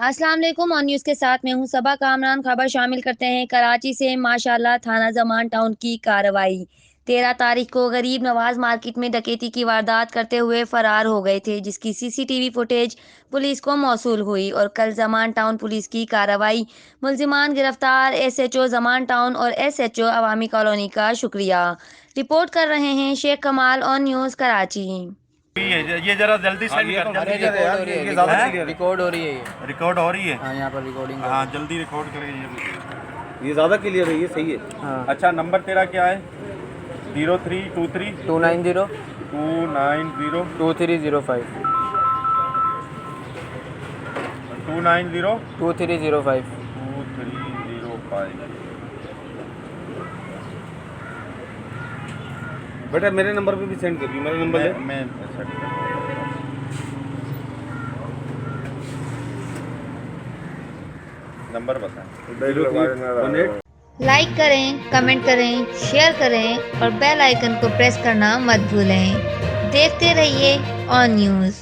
अस्सलाम वालेकुम और न्यूज़ के साथ मैं हूं सबा कामरान। खबर शामिल करते हैं कराची से माशाल्लाह थाना जमान टाउन की कार्रवाई। 13 तारीख को गरीब नवाज मार्केट में डकैती की वारदात करते हुए फरार हो गए थे, जिसकी सीसीटीवी फुटेज पुलिस को मौसूल हुई और कल जमान टाउन पुलिस की कार्रवाई। मुलजिमान गिरफ्तार। एसएचओ जमान टाउन और एसएचओ अवामी कॉलोनी का शुक्रिया। रिपोर्ट कर रहे हैं शेख कमाल ऑन न्यूज़ कराची। ये जरा जल्दी सेंड कर अरे दीजिए रिकॉर्ड यार, हो रही है, ये ज़्यादा क्लियर है। रिकॉर्ड हो रही है ये। रिकॉर्ड हो रही है। हाँ, यहाँ पर रिकॉर्डिंग हाँ जल्दी रिकॉर्ड करिए। ये ज़्यादा क्लियर है, ये सही है। हाँ। अच्छा नंबर तेरा क्या है? 0323 290 290 2305 290 2305 2305। बेटा मेरे नंबर पे भी सेंड करिए, मेरा नंबर है। मैं सेट कर नंबर बताएं। लाइक करें, कमेंट करें, शेयर करें और बेल आइकन को प्रेस करना मत भूलें। देखते रहिए ऑन न्यूज़।